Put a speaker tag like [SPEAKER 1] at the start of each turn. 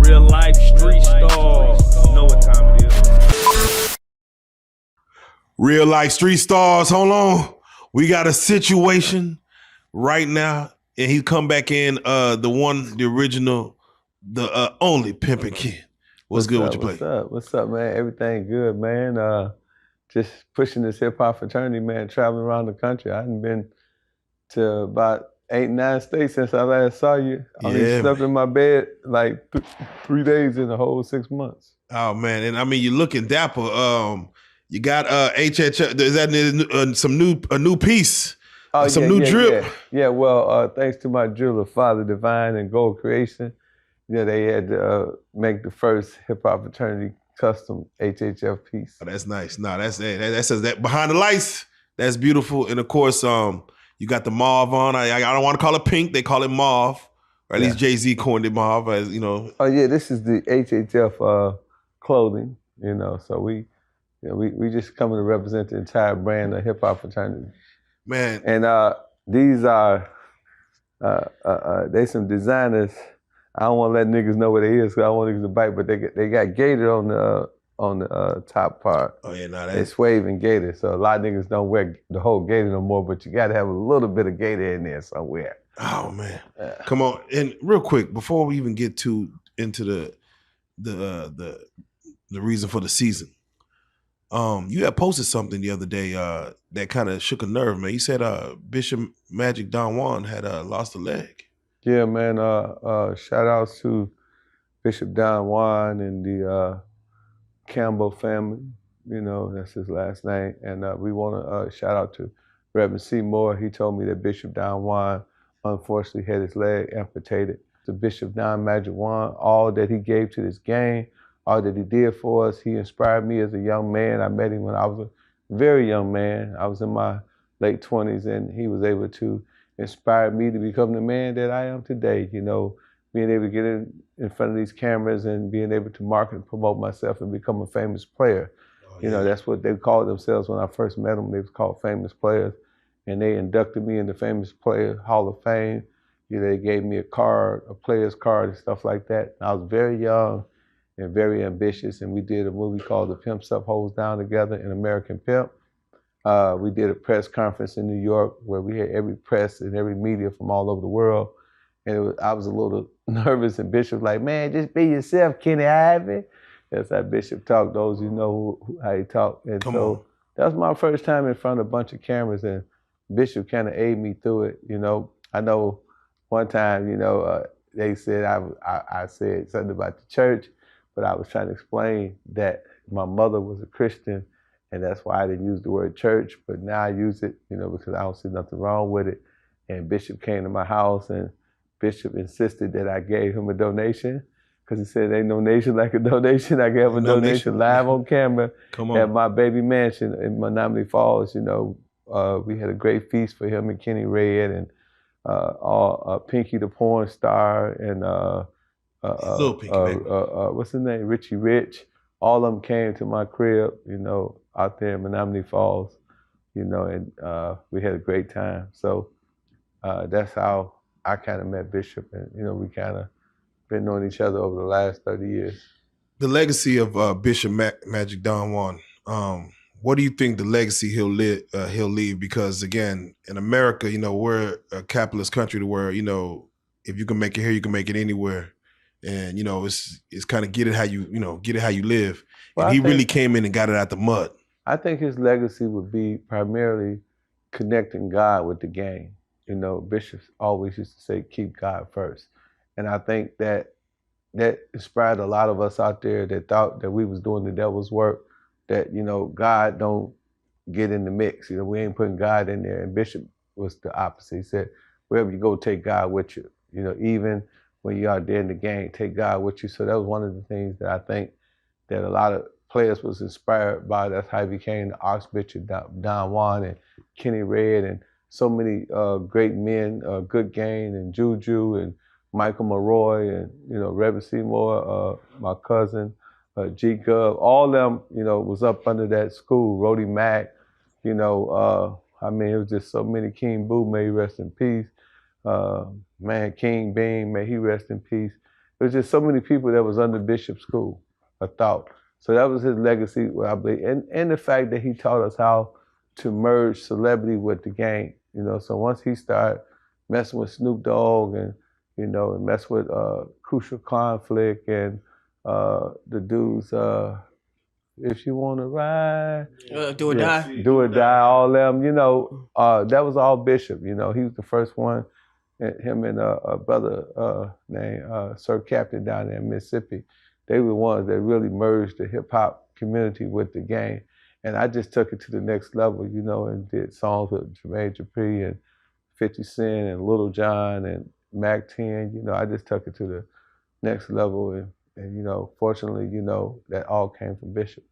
[SPEAKER 1] Real life street stars. You know what time it is.
[SPEAKER 2] Real life street stars, hold on. We got a situation right now, and he come back in, the original, the only Pimpin Ken. What's good with you, play?
[SPEAKER 3] What's up, man? Everything good, man. Just pushing this hip hop fraternity, man, traveling around the country. I hadn't been to about 8, 9 states since I last saw you. I only slept in my bed like 3 days in the whole 6 months.
[SPEAKER 2] Oh man, and I mean you're looking dapper. You got HH. Is that a new piece? Some new drip.
[SPEAKER 3] Yeah. Well, thanks to my jeweler, Father Divine and Gold Creation, they had to make the first hip hop fraternity custom HHF piece.
[SPEAKER 2] Oh, that's nice. No, that says that behind the lights. That's beautiful, and of course, you got the mauve on. I don't want to call it pink; they call it mauve, or at least Jay-Z coined it mauve, as you know.
[SPEAKER 3] Oh yeah, this is the HHF clothing. So we just coming to represent the entire brand of hip hop fraternity.
[SPEAKER 2] Man,
[SPEAKER 3] and these are they some designers. I don't want to let niggas know what it is because I don't want niggas to bite, but they got gated on the top part.
[SPEAKER 2] Oh yeah, no,
[SPEAKER 3] they swave and gated. So a lot of niggas don't wear the whole gator no more, but you got to have a little bit of gator in there somewhere.
[SPEAKER 2] Oh man, come on! And real quick, before we even get into the reason for the season, you had posted something the other day that kind of shook a nerve, man. You said Bishop Magic Don Juan had lost a leg.
[SPEAKER 3] Yeah, man. Shout outs to Bishop Don Juan and the Campbell family. That's his last name. And we want to shout out to Reverend Seymour. He told me that Bishop Don Juan unfortunately had his leg amputated. To Bishop Don Magic Juan, all that he gave to this game, all that he did for us, he inspired me as a young man. I met him when I was a very young man. I was in my late 20s, and he was able to inspire me to become the man that I am today. Being able to get in front of these cameras and being able to market and promote myself and become a famous player. Oh, yeah. That's what they called themselves when I first met them. They was called famous players. And they inducted me in the Famous Player Hall of Fame. They gave me a card, a player's card and stuff like that. And I was very young and very ambitious, and we did a movie called The Pimps Up, Hoes Down Together, an American Pimp. We did a press conference in New York where we had every press and every media from all over the world. And I was a little nervous, and Bishop like, man, just be yourself, Kenny Ivy. That's how Bishop talked. Those who know how he talked. And so that was my first time in front of a bunch of cameras, and Bishop kind of aided me through it. I know one time, they said I said something about the church, but I was trying to explain that my mother was a Christian, and that's why I didn't use the word church, but now I use it, because I don't see nothing wrong with it. And Bishop came to my house, and Bishop insisted that I gave him a donation, because he said, ain't no nation like a donation. I gave him a donation live on camera at my baby mansion in Menominee Falls. We had a great feast for him and Kenny Red and Pinky the porn star and
[SPEAKER 2] Little Pinky,
[SPEAKER 3] what's his name? Richie Rich. All of them came to my crib, out there in Menominee Falls, and we had a great time. So that's how I kind of met Bishop, and we kind of been knowing each other over the last 30 years.
[SPEAKER 2] The legacy of Bishop Magic Don Juan. What do you think the legacy he'll leave? Because again, in America, we're a capitalist country to where, if you can make it here, you can make it anywhere. And, it's kind of get it how you live. Well, and he really came in and got it out the mud.
[SPEAKER 3] I think his legacy would be primarily connecting God with the game. Bishop always used to say, keep God first. And I think that inspired a lot of us out there that thought that we was doing the devil's work, that, God don't get in the mix. We ain't putting God in there. And Bishop was the opposite. He said, wherever you go, take God with you. Even when you're out there in the game, take God with you. So that was one of the things that I think that a lot of players was inspired by. That's how he became the Archbishop Don Juan and Kenny Red and so many great men, Good Game and Juju and Michael Maroy and, Reverend Seymour, my cousin, G Gov, all them, was up under that school. Rhodey Mack, it was just so many. King Boo, may he rest in peace. Man, King Bean, may he rest in peace. It There's just so many people that was under Bishop's school, I thought. So that was his legacy, what I believe. And the fact that he taught us how to merge celebrity with the game. You know, so once he started messing with Snoop Dogg and, you know, and mess with Crucial Conflict and the dudes, If You Wanna Ride.
[SPEAKER 4] Do or Die.
[SPEAKER 3] Do or Die, all them, you know, that was all Bishop. You know, he was the first one, him and a brother named Sir Captain down there in Mississippi. They were the ones that really merged the hip hop community with the game. And I just took it to the next level, you know, and did songs with Jermaine Dupri and 50 Cent and Little John and Mac 10. You know, I just took it to the next level. And you know, fortunately, you know, that all came from Bishop.